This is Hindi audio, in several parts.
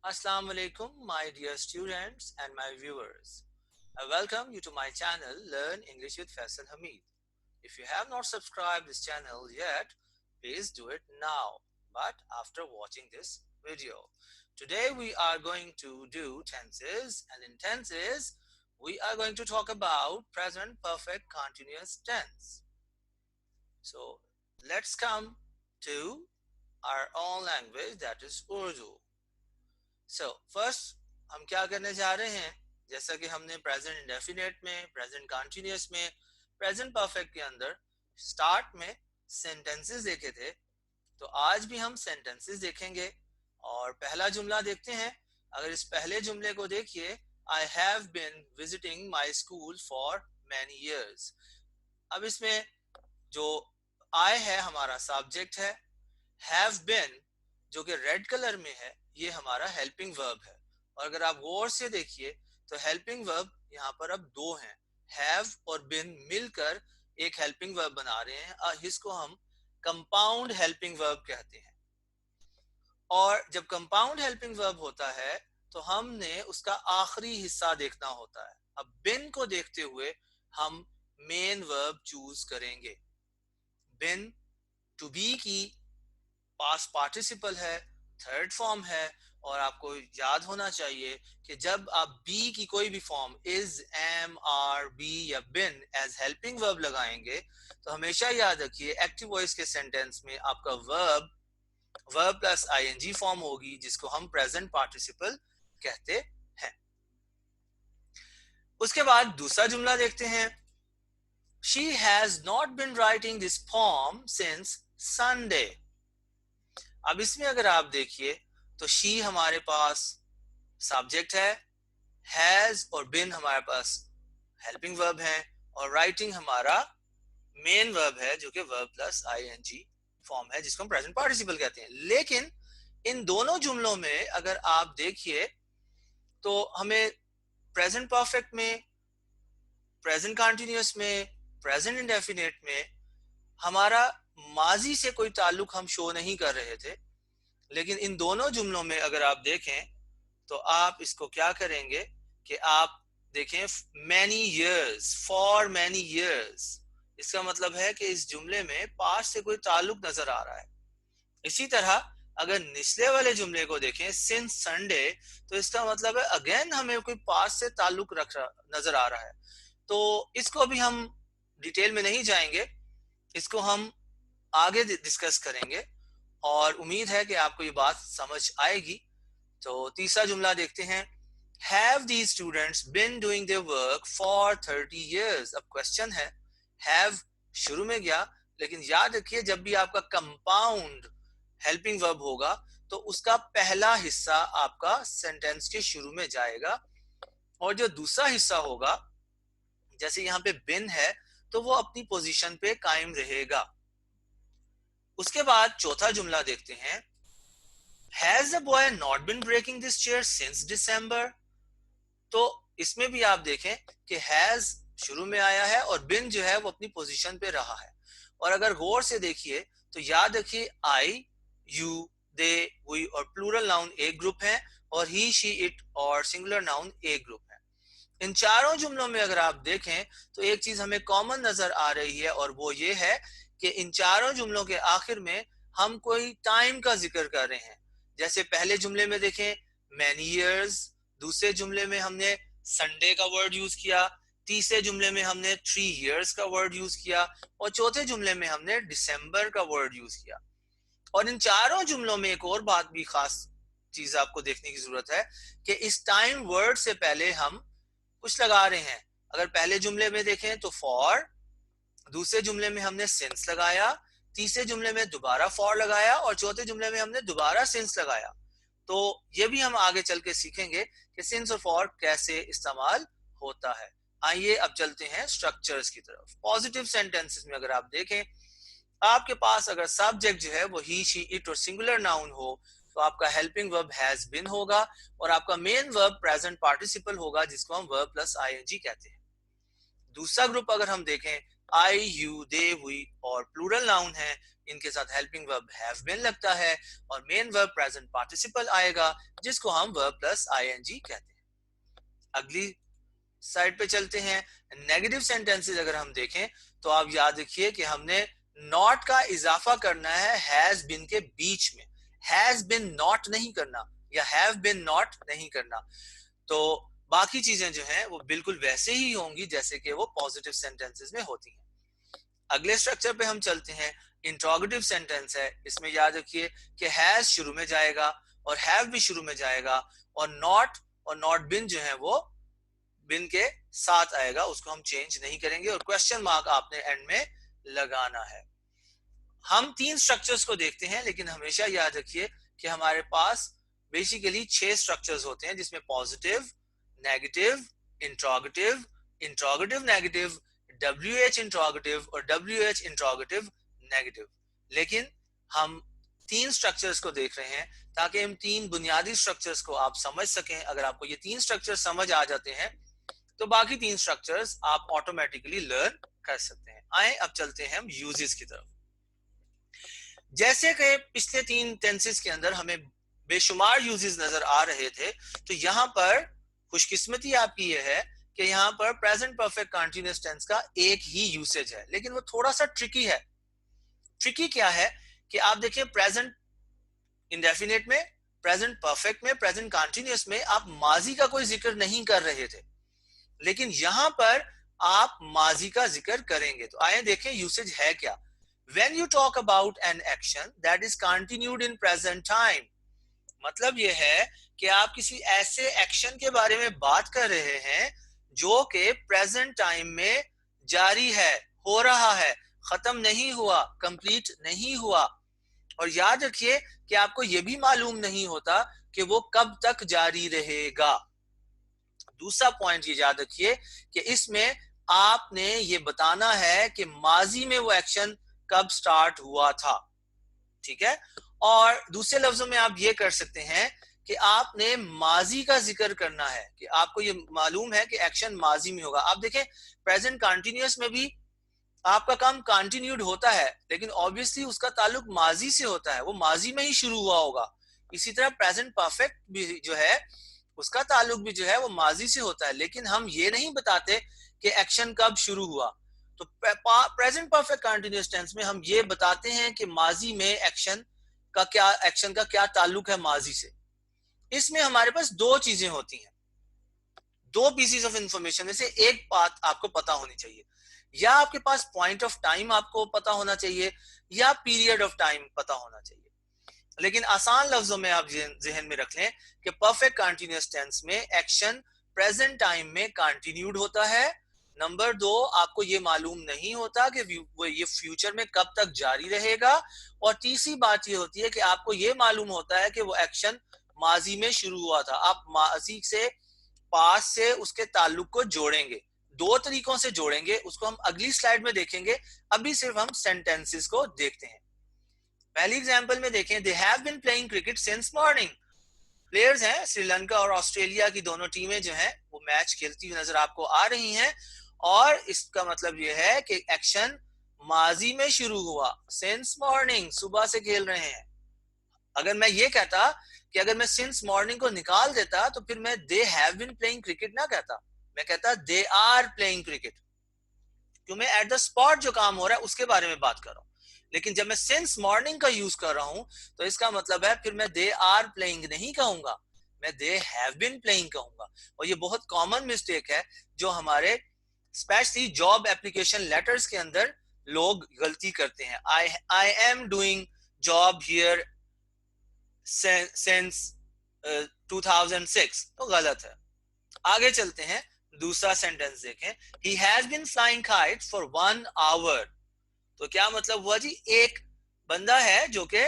Assalamu alaikum, my dear students and my viewers. I welcome you to my channel Learn English with Faisal Hamid. If you have not subscribed this channel yet, please do it now, but after watching this video. Today we are going to do tenses, and in tenses we are going to talk about present perfect continuous tense. So let's come to our own language, that is Urdu. So first हम क्या करने जा रहे हैं, जैसा कि हमने प्रेजेंट इंडेफिनेट में, प्रेजेंट कॉन्टिन्यूस में, प्रेजेंट परफेक्ट के अंदर स्टार्ट में सेंटेंसेस देखे थे, तो आज भी हम सेंटेंसेस देखेंगे। और पहला जुमला देखते हैं। अगर इस पहले जुमले को देखिए, I have been visiting my school for many years. अब इसमें जो आई है हमारा सब्जेक्ट है, हैव बीन जो कि रेड कलर में है ये हमारा हेल्पिंग वर्ब है। और अगर आप गौर से देखिए तो हेल्पिंग वर्ब यहाँ पर अब दो हैं, हैव और बिन मिलकर एक हेल्पिंग वर्ब बना रहे हैं और इसको हम कंपाउंड हेल्पिंग वर्ब कहते हैं। और जब कंपाउंड हेल्पिंग वर्ब होता है तो हमने उसका आखिरी हिस्सा देखना होता है। अब बिन को देखते हुए हम मेन वर्ब चूज करेंगे। बिन टू बी की पास्ट पार्टिसिपल है, थर्ड फॉर्म है, और आपको याद होना चाहिए कि जब आप बी की कोई भी form is, am, are, be या बिन एज हेल्पिंग वर्ब लगाएंगे तो हमेशा याद रखिए एक्टिव वॉइस के सेंटेंस में आपका वर्ब प्लस आईएनजी फॉर्म होगी, जिसको हम प्रेजेंट पार्टिसिपल कहते हैं। उसके बाद दूसरा जुमला देखते हैं। She has not been writing this form since Sunday. अब इसमें अगर आप देखिए तो शी हमारे पास सब्जेक्ट है, हैज और बिन हमारे पास हेल्पिंग वर्ब है, और राइटिंग हमारा मेन वर्ब है जो कि वर्ब प्लस आईएनजी फॉर्म है, जिसको हम प्रेजेंट पार्टिसिपल कहते हैं। लेकिन इन दोनों जुमलों में अगर आप देखिए तो हमें प्रेजेंट परफेक्ट में, प्रेजेंट कंटिन्यूअस में, प्रेजेंट इंडेफिनिट में हमारा माजी से कोई ताल्लुक हम शो नहीं कर रहे थे। लेकिन इन दोनों जुमलों में अगर आप देखें तो आप इसको क्या करेंगे कि आप देखें many years, for many years. इसका मतलब है कि इस जुमले में पास्ट से कोई ताल्लुक नजर आ रहा है। इसी तरह अगर निचले वाले जुमले को देखें सिंस संडे, तो इसका मतलब है अगेन हमें कोई पास्ट से ताल्लुक नजर आ रहा है। तो इसको भी हम डिटेल में नहीं जाएंगे, इसको हम आगे डिस्कस करेंगे और उम्मीद है कि आपको ये बात समझ आएगी। तो तीसरा जुमला देखते हैं। Have these students been doing their work for 30 years? अब क्वेश्चन है, have शुरू में गया, लेकिन याद रखिए जब भी आपका कंपाउंड हेल्पिंग वर्ब होगा तो उसका पहला हिस्सा आपका सेंटेंस के शुरू में जाएगा, और जो दूसरा हिस्सा होगा जैसे यहाँ पे बिन है तो वो अपनी पोजीशन पे कायम रहेगा। उसके बाद चौथा जुमला देखते हैं। Has the boy not been breaking this chair since December? तो इसमें भी आप देखें कि हैज शुरू में आया है और बिन जो है वो अपनी पोजीशन पे रहा है। और अगर गौर से देखिए तो याद रखिए आई, यू, दे, वी और प्लूरल नाउन एक ग्रुप है, और ही, शी, इट और सिंगुलर नाउन एक ग्रुप है। इन चारों जुमलों में अगर आप देखें तो एक चीज हमें कॉमन नजर आ रही है, और वो ये है कि इन चारों जुमलों के आखिर में हम कोई टाइम का जिक्र कर रहे हैं। जैसे पहले जुमले में देखें मैनी ईयर्स, दूसरे जुमले में हमने संडे का वर्ड यूज किया, तीसरे जुमले में हमने 3 years का वर्ड यूज किया, और चौथे जुमले में हमने दिसंबर का वर्ड यूज किया। और इन चारों जुमलों में एक और बात भी खास चीज आपको देखने की जरूरत है कि इस टाइम वर्ड से पहले हम कुछ लगा रहे हैं। अगर पहले जुमले में देखें तो फॉर, दूसरे जुमले में हमने सिंस लगाया, तीसरे जुमले में दोबारा फॉर लगाया, और चौथे जुमले में हमने दोबारा सिंस लगाया। तो ये भी हम आगे चल के सीखेंगे कि सिंस और फॉर कैसे इस्तेमाल होता है। आइए अब चलते हैं स्ट्रक्चर्स की तरफ। पॉजिटिव सेंटेंसेस में अगर आप देखें, आपके पास अगर सब्जेक्ट जो है वो ही, शी, इट और सिंगुलर नाउन हो तो आपका हेल्पिंग वर्ब हैज बीन होगा, और आपका मेन वर्ब प्रेजेंट पार्टिसिपल होगा, जिसको हम वर्ब प्लस आईएनजी कहते हैं। दूसरा ग्रुप अगर हम देखें आई, यू, दे, वी और प्लूरल नाउन है, इनके साथ हेल्पिंग वर्ब हैव बीन लगता है और मेन वर्ब प्रेजेंट पार्टिसिपल आएगा जिसको हम वर्ब प्लस आईएनजी कहते हैं। अगली साइड पे चलते हैं। नेगेटिव सेंटेंसेस अगर हम देखें तो आप याद रखिए कि हमने नॉट का इजाफा करना है हैज बिन के बीच में, हैज बिन नॉट नहीं करना या हैव बिन नॉट नहीं करना। तो बाकी चीजें जो हैं वो बिल्कुल वैसे ही होंगी जैसे कि वो पॉजिटिव सेंटेंसेस में होती हैं। अगले स्ट्रक्चर पे हम चलते हैं। इंट्रोगेटिव सेंटेंस है, इसमें याद रखिए कि हैज शुरू में जाएगा और हैव भी शुरू में जाएगा और नॉट बिन जो है वो बिन के साथ आएगा, उसको हम चेंज नहीं करेंगे और क्वेश्चन मार्क आपने एंड में लगाना है। हम 3 स्ट्रक्चर्स को देखते हैं लेकिन हमेशा याद रखिए कि हमारे पास बेसिकली 6 स्ट्रक्चर्स होते हैं जिसमें positive, negative, interrogative, interrogative negative, WH interrogative और WH इंट्रोगेटिव नेगेटिव। लेकिन हम 3 स्ट्रक्चर्स को देख रहे हैं ताकि हम 3 बुनियादी स्ट्रक्चर्स को आप समझ सकें। अगर आपको ये 3 स्ट्रक्चर समझ आ जाते हैं तो बाकी 3 स्ट्रक्चर्स आप ऑटोमेटिकली लर्न कर सकते हैं। आए अब चलते हैं हम यूजेस की तरफ। जैसे कि पिछले 3 टेंसेस के अंदर हमें बेशुमार यूजेस नजर आ रहे थे, तो यहाँ पर खुशकिस्मती आपकी ये है कि यहाँ पर प्रेजेंट परफेक्ट कंटीन्यूअस टेंस का एक ही यूसेज है, लेकिन वो थोड़ा सा ट्रिकी है। ट्रिकी क्या है कि आप देखिए प्रेजेंट इंडेफिनिट में, प्रेजेंट परफेक्ट में, प्रेजेंट कंटीन्यूअस में आप माजी का कोई जिक्र नहीं कर रहे थे, लेकिन यहां पर आप माजी का जिक्र करेंगे। तो आइए देखें यूसेज है क्या। When you talk about an action that is continued in present time, मतलब यह है कि आप किसी ऐसे एक्शन के बारे में बात कर रहे हैं जो कि प्रेजेंट टाइम में जारी है, हो रहा है, खत्म नहीं हुआ, कंप्लीट नहीं हुआ। और याद रखिए कि आपको यह भी मालूम नहीं होता कि वो कब तक जारी रहेगा। दूसरा पॉइंट ये याद रखिए कि इसमें आपने ये बताना है कि माजी में वो एक्शन कब स्टार्ट हुआ था, ठीक है। और दूसरे लफ्जों में आप ये कर सकते हैं कि आपने माजी का जिक्र करना है कि आपको ये मालूम है कि एक्शन माजी में होगा। आप देखें प्रेजेंट कंटीन्यूअस में भी आपका काम कंटिन्यूड होता है, लेकिन ऑब्वियसली उसका ताल्लुक माजी से होता है, वो माजी में ही शुरू हुआ होगा। इसी तरह प्रेजेंट परफेक्ट भी जो है उसका ताल्लुक भी जो है वो माजी से होता है, लेकिन हम ये नहीं बताते कि एक्शन कब शुरू हुआ। तो प्रेजेंट परफेक्ट कंटीन्यूअस टेंस में हम ये बताते हैं कि माजी में एक्शन का क्या ताल्लुक है माजी से। इसमें हमारे पास 2 चीजें होती हैं, 2 पीसेस ऑफ इंफॉर्मेशन में से एक बात आपको पता होनी चाहिए, या आपके पास पॉइंट ऑफ टाइम आपको पता होना चाहिए या पीरियड ऑफ टाइम पता होना चाहिए। लेकिन आसान लफ्जों में आप जहन में रख लें कि परफेक्ट कंटीन्यूअस टेंस में एक्शन प्रेजेंट टाइम में कंटिन्यूड होता है। नंबर 2, आपको ये मालूम नहीं होता कि वो ये फ्यूचर में कब तक जारी रहेगा। और तीसरी बात ये होती है कि आपको ये मालूम होता है कि वो एक्शन माजी में शुरू हुआ था। आप माजी से, पास से उसके ताल्लुक को जोड़ेंगे, 2 तरीकों से जोड़ेंगे, उसको हम अगली स्लाइड में देखेंगे। अभी सिर्फ हम सेंटेंसेस को देखते हैं। पहली एग्जांपल में देखें, they have been playing cricket since morning. Players हैं श्रीलंका और ऑस्ट्रेलिया की, दोनों टीमें जो हैं वो मैच खेलती हुई नजर आपको आ रही हैं और इसका मतलब ये है कि एक्शन माजी में शुरू हुआ, सिंस मॉर्निंग, सुबह से खेल रहे हैं। अगर मैं ये कहता कि अगर मैं सिंस मॉर्निंग को निकाल देता तो फिर मैं they have been playing cricket ना कहता, मैं कहता दे आर प्लेइंग क्रिकेट, क्यों मैं एट द स्पॉट जो काम हो रहा है उसके बारे में बात कर रहा हूं। लेकिन जब मैं सिंस मॉर्निंग का यूज कर रहा हूं तो इसका मतलब है फिर मैं दे आर प्लेइंग नहीं कहूंगा, मैं दे हैव बीन प्लेइंग कहूंगा। और ये बहुत कॉमन मिस्टेक है जो हमारे स्पेशली जॉब एप्लीकेशन लेटर्स के अंदर लोग गलती करते हैं। I am doing job here since 2006, तो गलत है। आगे चलते हैं, दूसरा सेंटेंस देखें, he has been flying kites for 1 hour। तो क्या मतलब हुआ जी, एक बंदा है जो कि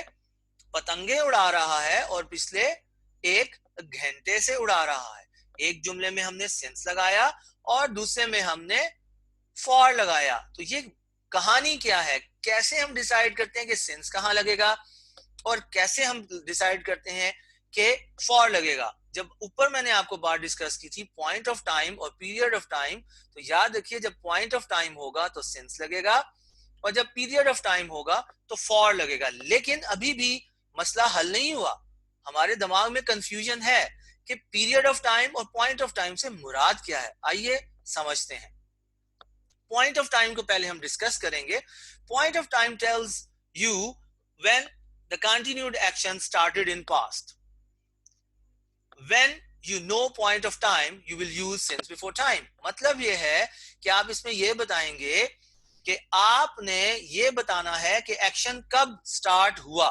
पतंगे उड़ा रहा है और पिछले 1 घंटे से उड़ा रहा है। एक जुमले में हमने सिंस लगाया और दूसरे में हमने फॉर लगाया। तो ये कहानी क्या है, कैसे हम डिसाइड करते हैं कि सिंस कहां लगेगा और कैसे हम डिसाइड करते हैं कि फॉर लगेगा। जब ऊपर मैंने आपको बात डिस्कस की थी पॉइंट ऑफ टाइम और पीरियड ऑफ टाइम, तो याद रखिए जब पॉइंट ऑफ टाइम होगा तो सिंस लगेगा और जब पीरियड ऑफ टाइम होगा तो फॉर लगेगा। लेकिन अभी भी मसला हल नहीं हुआ, हमारे दिमाग में कंफ्यूजन है कि पीरियड ऑफ टाइम और पॉइंट ऑफ टाइम से मुराद क्या है। आइए समझते हैं। पॉइंट ऑफ टाइम को पहले हम डिस्कस करेंगे। Point of time tells you when the continued action started in past. When you know point of time you will use since before time। मतलब ये है कि आप इसमें ये बताएंगे कि आपने ये बताना है कि एक्शन कब स्टार्ट हुआ,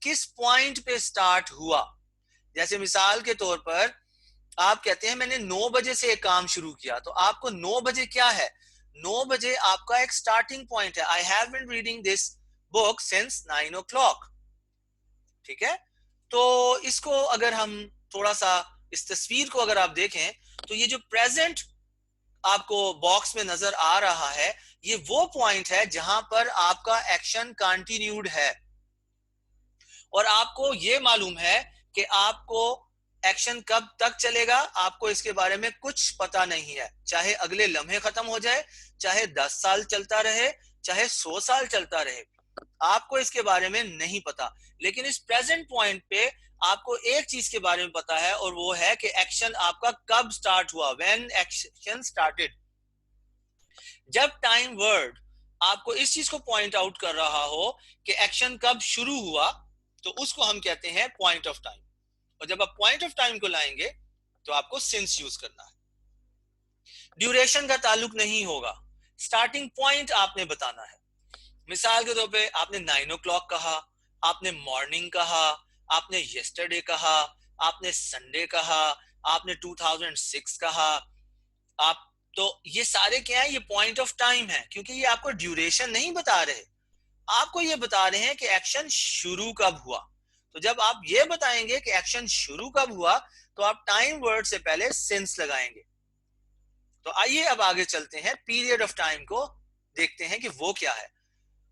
किस पॉइंट पे स्टार्ट हुआ। जैसे मिसाल के तौर पर आप कहते हैं मैंने 9 बजे से एक काम शुरू किया, तो आपको 9 बजे क्या है, 9 बजे आपका एक स्टार्टिंग पॉइंट है। I have been reading this book since 9 o'clock। ठीक है, तो इसको अगर हम थोड़ा सा इस तस्वीर को अगर आप देखें तो ये जो प्रेजेंट आपको बॉक्स में नजर आ रहा है ये वो पॉइंट है जहां पर आपका एक्शन कंटिन्यूड है और आपको ये मालूम है कि आपको एक्शन कब तक चलेगा, आपको इसके बारे में कुछ पता नहीं है। चाहे अगले लम्हे खत्म हो जाए, चाहे 10 साल चलता रहे, चाहे 100 साल चलता रहे, आपको इसके बारे में नहीं पता। लेकिन इस प्रेजेंट पॉइंट पे आपको एक चीज के बारे में पता है और वो है कि एक्शन आपका कब स्टार्ट हुआ, व्हेन एक्शन स्टार्टेड। जब टाइम वर्ड आपको इस चीज को पॉइंट आउट कर रहा हो कि एक्शन कब शुरू हुआ, तो उसको हम कहते हैं पॉइंट ऑफ टाइम। और जब आप पॉइंट ऑफ टाइम को लाएंगे तो आपको सिंस यूज करना है। ड्यूरेशन का ताल्लुक नहीं होगा, स्टार्टिंग पॉइंट आपने बताना है। मिसाल के तौर पे आपने 9 o'clock कहा, आपने मॉर्निंग कहा, आपने यस्टरडे कहा, आपने संडे कहा, आपने 2006 कहा। आप तो ये सारे क्या है, ये पॉइंट ऑफ टाइम है, क्योंकि ये आपको ड्यूरेशन नहीं बता रहे, आपको ये बता रहे हैं कि एक्शन शुरू कब हुआ। तो जब आप ये बताएंगे कि एक्शन शुरू कब हुआ तो आप टाइम वर्ड से पहले सिंस लगाएंगे। तो आइए अब आगे चलते हैं, पीरियड ऑफ टाइम को देखते हैं कि वो क्या है।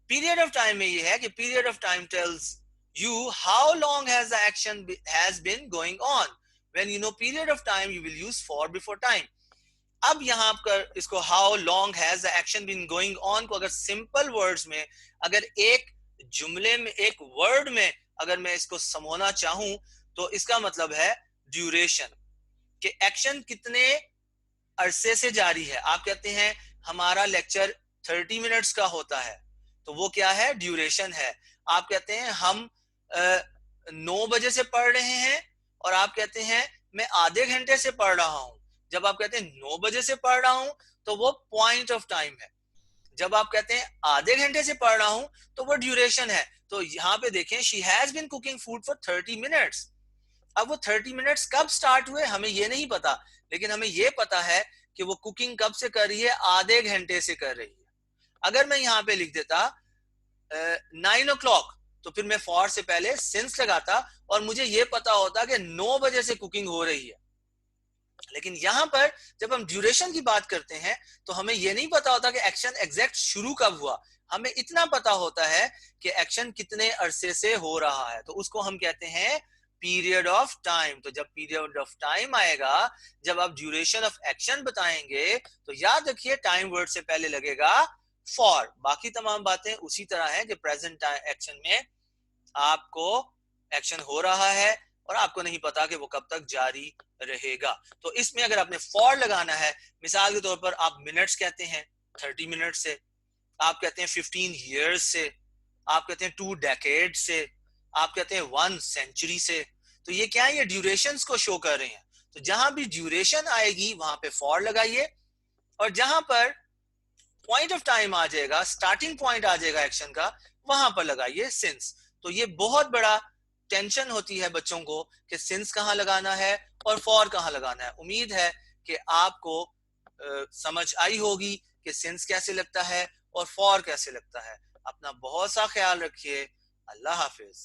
पीरियड ऑफ टाइम में ये है कि period of time tells you how long has the action has been going on। when you know period of time you will use for before time। अब यहां पर इसको how long has the action been going on को अगर सिंपल वर्ड्स में, अगर एक जुमले में, एक वर्ड में अगर मैं इसको समझाना चाहूं तो इसका मतलब है ड्यूरेशन, कि एक्शन कितने अरसे से जारी है। आप कहते हैं हमारा लेक्चर 30 मिनट्स का होता है, तो वो क्या है, ड्यूरेशन है। आप कहते हैं हम 9 बजे से पढ़ रहे हैं और आप कहते हैं मैं आधे घंटे से पढ़ रहा हूं। जब आप कहते हैं 9 बजे से पढ़ रहा हूं तो वो पॉइंट ऑफ टाइम है। जब आप कहते हैं आधे घंटे से पढ़ रहा हूं तो वो ड्यूरेशन है। तो यहाँ पे देखें she has been cooking food for 30 minutes. अब वो 30 मिनट्स कब स्टार्ट हुए हमें ये नहीं पता, लेकिन हमें ये पता है कि वो कुकिंग कब से कर रही है, आधे घंटे से कर रही है। अगर मैं यहाँ पे लिख देता 9 o'clock तो फिर मैं फॉर से पहले सिंस लगाता और मुझे ये पता होता कि 9 बजे से कुकिंग हो रही है। लेकिन यहां पर जब हम ड्यूरेशन की बात करते हैं तो हमें यह नहीं पता होता कि एक्शन एग्जैक्ट शुरू कब हुआ, हमें इतना पता होता है कि एक्शन कितने अरसे से हो रहा है, तो उसको हम कहते हैं पीरियड ऑफ टाइम। तो जब पीरियड ऑफ टाइम आएगा, जब आप ड्यूरेशन ऑफ एक्शन बताएंगे तो याद रखिए टाइम वर्ड से पहले लगेगा फॉर। बाकी तमाम बातें उसी तरह है कि प्रेजेंट एक्शन में आपको एक्शन हो रहा है और आपको नहीं पता कि वो कब तक जारी रहेगा। तो इसमें अगर आपने फॉर लगाना है, मिसाल के तौर पर आप मिनट्स कहते हैं 30 मिनट से, आप कहते हैं 15 years से, आप कहते हैं 2 decades से, आप कहते हैं 1 century से, तो ये क्या है, ये ड्यूरेशंस को शो कर रहे हैं। तो जहां भी ड्यूरेशन आएगी वहां पे फॉर लगाइए और जहां पर पॉइंट ऑफ टाइम आ जाएगा, स्टार्टिंग पॉइंट आ जाएगा एक्शन का, वहां पर लगाइए सिंस। तो ये बहुत बड़ा टेंशन होती है बच्चों को कि सिंस कहाँ लगाना है और फॉर कहाँ लगाना है। उम्मीद है कि आपको समझ आई होगी कि सिंस कैसे लगता है और फॉर कैसे लगता है। अपना बहुत सा ख्याल रखिए। अल्लाह हाफिज।